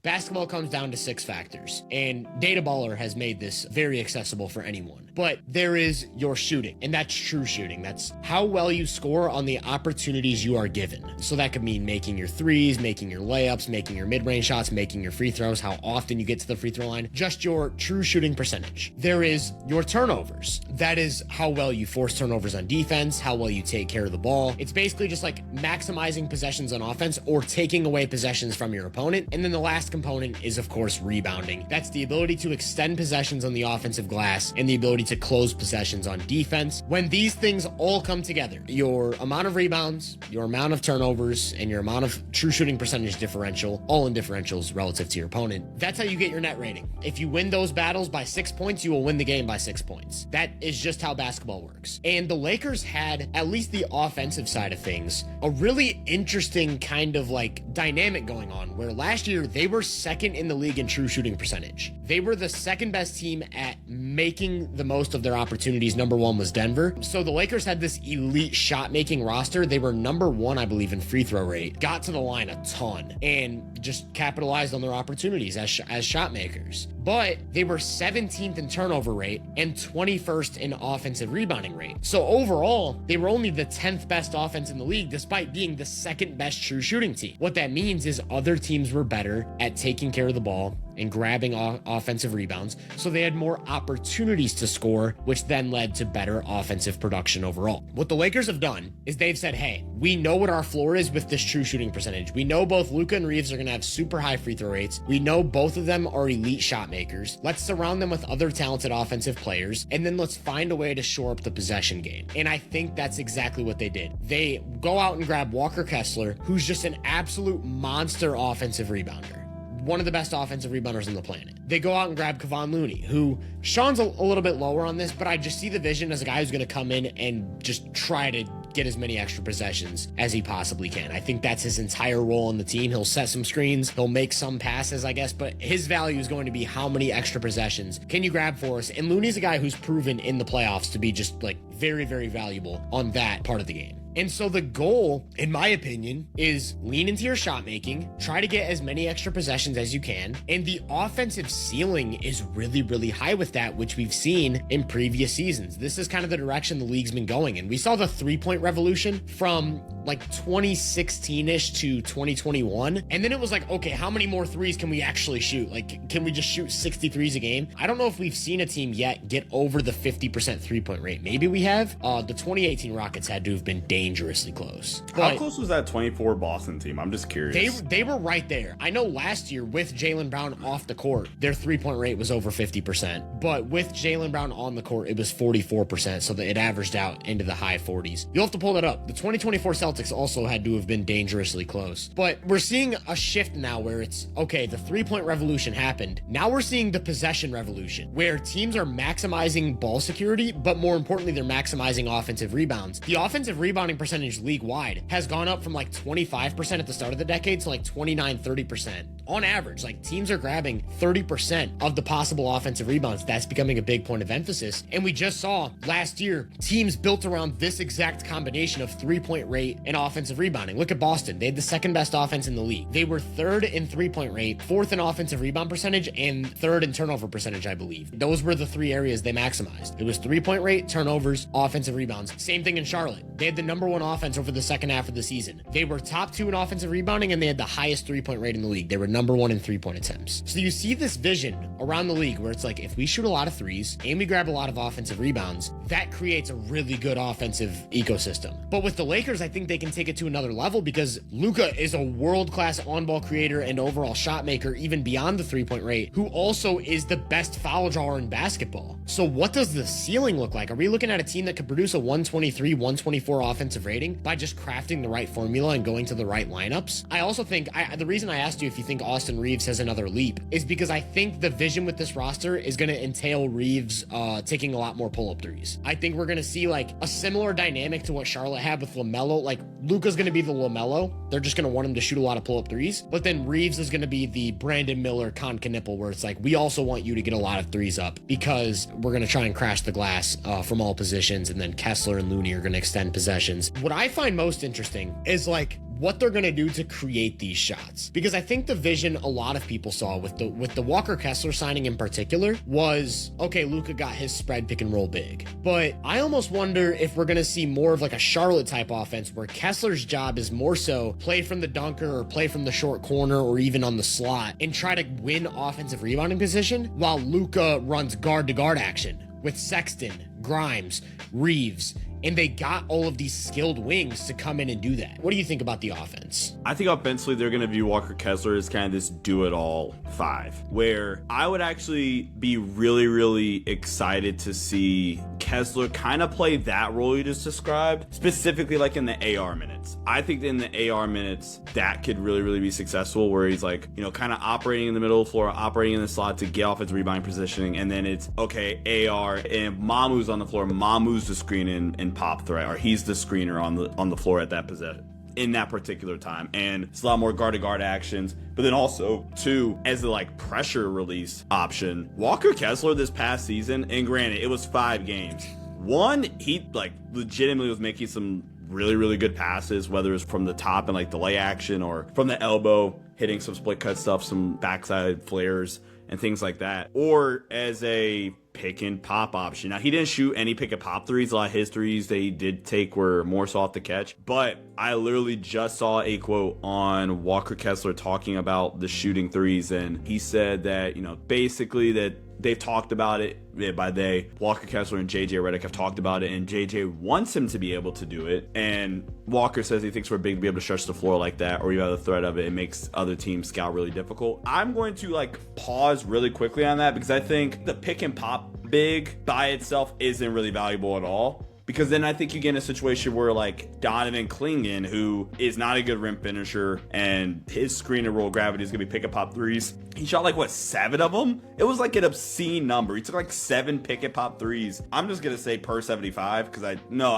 Basketball comes down to 6 factors, and Data Baller has made this very accessible for anyone. But there is your shooting, and that's true shooting. That's how well you score on the opportunities you are given. So that could mean making your threes, making your layups, making your mid-range shots, making your free throws, how often you get to the free throw line, just your true shooting percentage. There is your turnovers. That is how well you force turnovers on defense, how well you take care of the ball. It's basically just like maximizing possessions on offense or taking away possessions from your opponent. And then the last component is, of course, rebounding. That's the ability to extend possessions on the offensive glass and the ability to close possessions on defense. When these things all come together, your amount of rebounds, your amount of turnovers, and your amount of true shooting percentage differential, all in differentials relative to your opponent, that's how you get your net rating. If you win those battles by 6 points, you will win the game by 6 points. That is just how basketball works. And the Lakers had, at least the offensive side of things, a really interesting kind of like dynamic going on where last year they were second in the league in true shooting percentage. They were the second best team at making the most of their opportunities. Number 1 was Denver. So the Lakers had this elite shot making roster. They were number 1, I believe, in free throw rate, got to the line a ton, and just capitalized on their opportunities as shot makers. But they were 17th in turnover rate and 21st in offensive rebounding rate. So overall, they were only the 10th best offense in the league, despite being the second best true shooting team. What that means is other teams were better at taking care of the ball and grabbing offensive rebounds, so they had more opportunities to score, which then led to better offensive production overall. What the Lakers have done is they've said, hey, we know what our floor is with this true shooting percentage. We know both Luka and Reaves are going to have super high free throw rates. We know both of them are elite shot makers. Let's surround them with other talented offensive players, and then let's find a way to shore up the possession game. And I think that's exactly what they did. They go out and grab Walker Kessler, who's just an absolute monster offensive rebounder. One of the best offensive rebounders on the planet. They go out and grab Kevon Looney, who Sean's a little bit lower on this, but I just see the vision as a guy who's going to come in and just try to get as many extra possessions as he possibly can. I think that's his entire role on the team. He'll set some screens, he'll make some passes, I guess, but his value is going to be how many extra possessions can you grab for us? And Looney's a guy who's proven in the playoffs to be just like very, very valuable on that part of the game. And so the goal, in my opinion, is lean into your shot making, try to get as many extra possessions as you can, and the offensive ceiling is really, really high with that, which we've seen in previous seasons. This is kind of the direction the league's been going in. We saw the three-point revolution from like 2016-ish to 2021, and then it was like, okay, how many more threes can we actually shoot? Like, can we just shoot 60 threes a game? I don't know if we've seen a team yet get over the 50% three-point rate. Maybe we have. The 2018 Rockets had to have been dangerously close. How close was that 24 Boston team? I'm just curious. They were right there. I know last year with Jaylen Brown off the court, their three-point rate was over 50%, but with Jaylen Brown on the court, it was 44%, so that it averaged out into the high 40s. You'll have to pull that up. The 2024 Celtics also had to have been dangerously close, but we're seeing a shift now where it's, okay, the three-point revolution happened. Now we're seeing the possession revolution, where teams are maximizing ball security, but more importantly, they're maximizing offensive rebounds. The offensive rebounding percentage league-wide has gone up from like 25% at the start of the decade to like 29-30%. On average, like teams are grabbing 30% of the possible offensive rebounds. That's becoming a big point of emphasis. And we just saw last year, teams built around this exact combination of three-point rate and offensive rebounding. Look at Boston. They had the second best offense in the league. They were third in three-point rate, fourth in offensive rebound percentage, and third in turnover percentage, I believe. Those were the three areas they maximized. It was three-point rate, turnovers, offensive rebounds. Same thing in Charlotte. They had the number one offense over the second half of the season. They were top 2 in offensive rebounding, and they had the highest three-point rate in the league. They were number 1 in three-point attempts. So you see this vision around the league where it's like, if we shoot a lot of threes and we grab a lot of offensive rebounds, that creates a really good offensive ecosystem. But with the Lakers, I think they can take it to another level because Luka is a world-class on-ball creator and overall shot maker, even beyond the three-point rate, who also is the best foul drawer in basketball. So what does the ceiling look like? Are we looking at a team that could produce a 123, 124 offensive rating by just crafting the right formula and going to the right lineups? I also think, the reason I asked you if you think Austin Reaves has another leap is because I think the vision with this roster is going to entail Reaves taking a lot more pull-up threes. I think we're going to see like a similar dynamic to what Charlotte had with LaMelo. Like Luka's going to be the LaMelo. They're just going to want him to shoot a lot of pull-up threes. But then Reaves is going to be the Brandon Miller, Con Knipple, where it's like, we also want you to get a lot of threes up because we're going to try and crash the glass from all positions. And then Kessler and Looney are going to extend possessions. What I find most interesting is like, what they're going to do to create these shots. Because I think the vision a lot of people saw with the Walker Kessler signing in particular was, okay, Luka got his spread pick and roll big. But I almost wonder if we're going to see more of like a Charlotte type offense where Kessler's job is more so play from the dunker or play from the short corner or even on the slot and try to win offensive rebounding position while Luka runs guard to guard action with Sexton, Grimes, Reaves, and they got all of these skilled wings to come in and do that. What do you think about the offense? I think offensively, they're going to view Walker Kessler as kind of this do-it-all 5, where I would actually be really, really excited to see Kessler kind of play that role you just described, specifically like in the AR minutes. I think in the AR minutes, that could really, really be successful, where he's like, you know, kind of operating in the middle of the floor, operating in the slot to get offensive rebounding positioning, and then it's, okay, AR, and Mamu's on the floor, Mamu's the screen and pop threat, or he's the screener on the floor at that possession in that particular time. And it's a lot more guard to guard actions, but then also too, as the like pressure release option, Walker Kessler this past season, and granted it was 5 games, one, he like legitimately was making some really, really good passes, whether it's from the top and like delay action or from the elbow, hitting some split cut stuff, some backside flares and things like that, or as a pick and pop option. Now, he didn't shoot any pick and pop threes. A lot of his threes they did take were more so off the catch, but I literally just saw a quote on Walker Kessler talking about the shooting threes, and he said that, you know, basically that they've talked about it. By they, Walker Kessler and JJ Redick have talked about it, and JJ wants him to be able to do it, and Walker says he thinks we're big to be able to stretch the floor like that, or you have the threat of it. It makes other teams scout really difficult. I'm going to like pause really quickly on that, because I think the pick and pop big by itself isn't really valuable at all. Because then I think you get in a situation where like Donovan Clingan, who is not a good rim finisher, and his screen and roll gravity is going to be pick and pop threes. He shot like, what, 7 of them? It was like an obscene number. He took like 7 pick and pop threes. I'm just going to say per 75 because I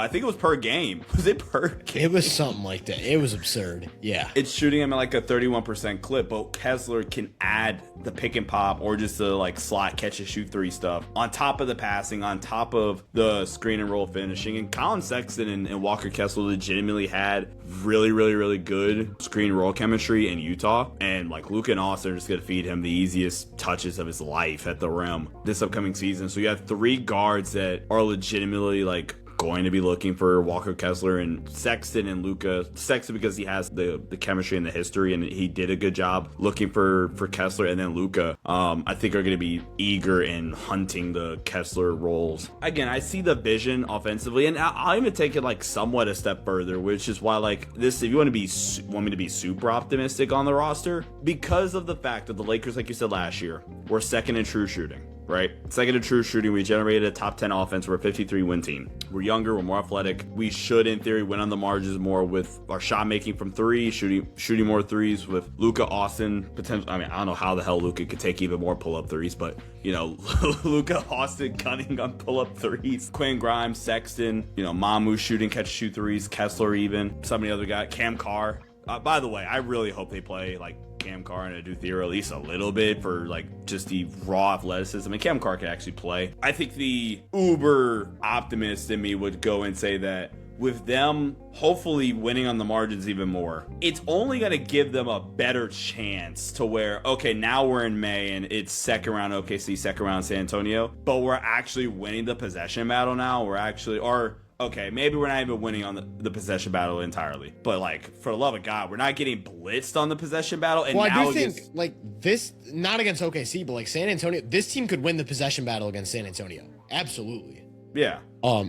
think it was per game. Was it per game? It was something like that. It was absurd. Yeah. It's shooting him at like a 31% clip, but Kessler can add the pick and pop or just the like slot catch and shoot 3 stuff on top of the passing, on top of the screen and roll finishing. And Colin Sexton and Walker Kessler legitimately had really, really, really good screen roll chemistry in Utah. And like Luka and Austin are just going to feed him the easiest touches of his life at the rim this upcoming season. So you have 3 guards that are legitimately like going to be looking for Walker Kessler, and Sexton and Luka. Sexton because he has the chemistry and the history, and he did a good job looking for Kessler, and then Luka I think are going to be eager in hunting the Kessler roles. Again, I see the vision offensively, and I'll even take it like somewhat a step further, which is why like this, if you want me to be super optimistic on the roster, because of the fact that the Lakers, like you said last year, were second in true shooting. Right? Second in true shooting, we generated a top 10 offense. We're a 53 win team. We're younger, we're more athletic. We should, in theory, win on the margins more with our shot making from 3, shooting more threes with Luka, Austin, potential. I mean, I don't know how the hell Luka could take even more pull-up threes, but you know, Luka, Austin, Cunningham, pull-up threes, Quinn Grimes, Sexton, you know, Mamu shooting catch shoot threes, Kessler even, some of the other guys, Cam Carr. By the way, I really hope they play like Cam Carr and Adu Theory at least a little bit for like just the raw athleticism. And Cam Carr can actually play. I think the uber optimist in me would go and say that with them hopefully winning on the margins even more, it's only going to give them a better chance to where, okay, now we're in May and it's second round OKC, second round San Antonio, but we're actually winning the possession battle now. Okay, maybe we're not even winning on the possession battle entirely, but like, for the love of God, we're not getting blitzed on the possession battle. And well, now I do think like this, not against OKC, but like San Antonio, this team could win the possession battle against San Antonio. Absolutely. Yeah.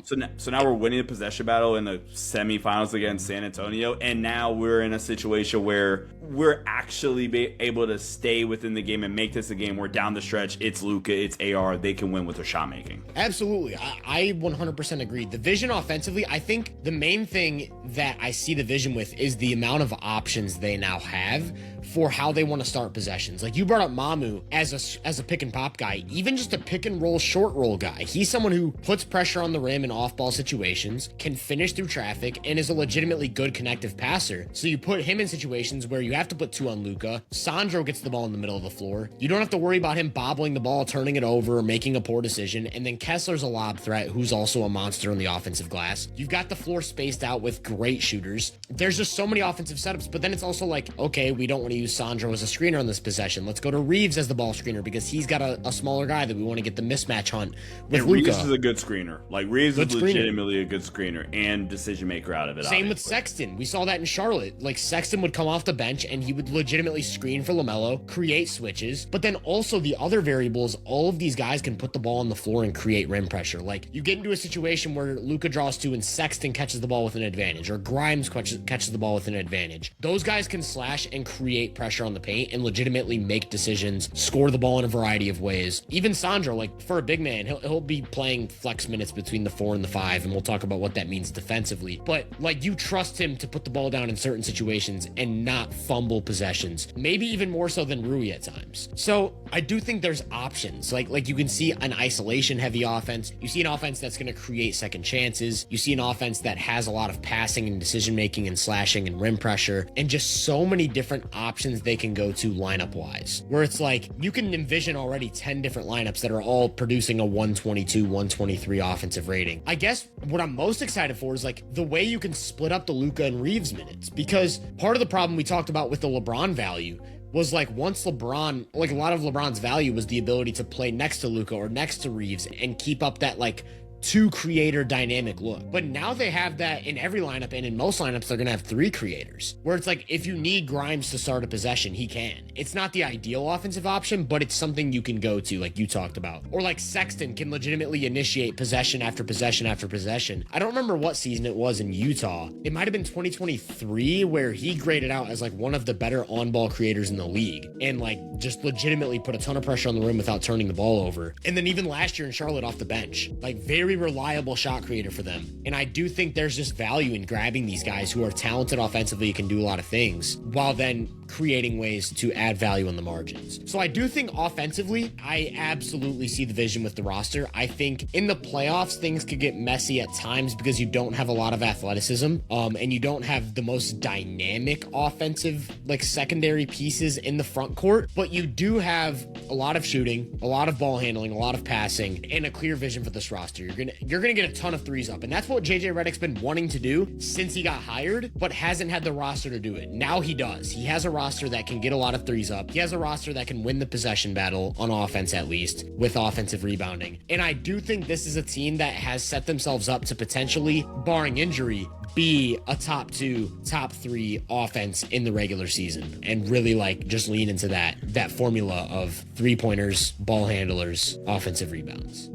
So now we're winning the possession battle in the semifinals against San Antonio, and now we're in a situation where we're actually able to stay within the game and make this a game where down the stretch it's Luka, it's AR, they can win with their shot making. Absolutely. I 100% agree. The vision offensively, I think the main thing that I see the vision with is the amount of options they now have for how they want to start possessions. Like you brought up Mamu as a pick and pop guy, even just a pick and roll, short roll guy. He's someone who puts pressure on the rim in off ball situations, can finish through traffic, and is a legitimately good connective passer. So you put him in situations where you have to put two on Luka. Sandro gets the ball in the middle of the floor. You don't have to worry about him bobbling the ball, turning it over, or making a poor decision. And then Kessler's a lob threat who's also a monster on the offensive glass. You've got the floor spaced out with great shooters. There's just so many offensive setups, but then it's also like, okay, we don't want to use Sandro as a screener on this possession. Let's go to Reaves as the ball screener because he's got a smaller guy that we want to get the mismatch hunt with Luka. Reaves is a good screener. Like Reaves is legitimately a good screener and decision maker out of it. Same with Sexton. We saw that in Charlotte. Like Sexton would come off the bench and he would legitimately screen for LaMelo, create switches, but then also the other variable is all of these guys can put the ball on the floor and create rim pressure. Like you get into a situation where Luka draws two and Sexton catches the ball with an advantage, or Grimes catches the ball with an advantage. Those guys can slash and create pressure on the paint and legitimately make decisions, score the ball in a variety of ways. Even Sandro, like for a big man, he'll be playing flex minutes between the 4 and the 5, and we'll talk about what that means defensively. But like you trust him to put the ball down in certain situations and not fumble possessions, maybe even more so than Rui at times. So I do think there's options. Like you can see an isolation heavy offense. You see an offense that's going to create second chances. You see an offense that has a lot of passing and decision making and slashing and rim pressure, and just so many different options they can go to lineup wise, where it's like you can envision already 10 different lineups that are all producing a 122, 123 offensive rating. I guess what I'm most excited for is like the way you can split up the Luka and Reaves minutes, because part of the problem we talked about with the LeBron value was like once LeBron, like a lot of LeBron's value was the ability to play next to Luka or next to Reaves and keep up that like two creator dynamic look. But now they have that in every lineup, and in most lineups they're gonna have three creators, where it's like if you need Grimes to start a possession, he can. It's not the ideal offensive option, but it's something you can go to, like you talked about. Or like Sexton can legitimately initiate possession after possession after possession. I don't remember what season it was in Utah. It might have been 2023 where he graded out as like one of the better on-ball creators in the league and like just legitimately put a ton of pressure on the rim without turning the ball over. And then even last year in Charlotte off the bench, like very reliable shot creator for them. And I do think there's just value in grabbing these guys who are talented offensively, can do a lot of things, while then creating ways to add value on the margins. So I do think offensively, I absolutely see the vision with the roster. I think in the playoffs, things could get messy at times because you don't have a lot of athleticism, and you don't have the most dynamic offensive, like secondary pieces in the front court, but you do have a lot of shooting, a lot of ball handling, a lot of passing, and a clear vision for this roster. You're gonna get a ton of threes up, and that's what JJ Redick's been wanting to do since he got hired, but hasn't had the roster to do it. Now he does. He has a roster that can get a lot of threes up. He has a roster that can win the possession battle on offense, at least with offensive rebounding. And I do think this is a team that has set themselves up to potentially, barring injury, be a top 2, top 3 offense in the regular season, and really like just lean into that formula of 3-pointers, ball handlers, offensive rebounds.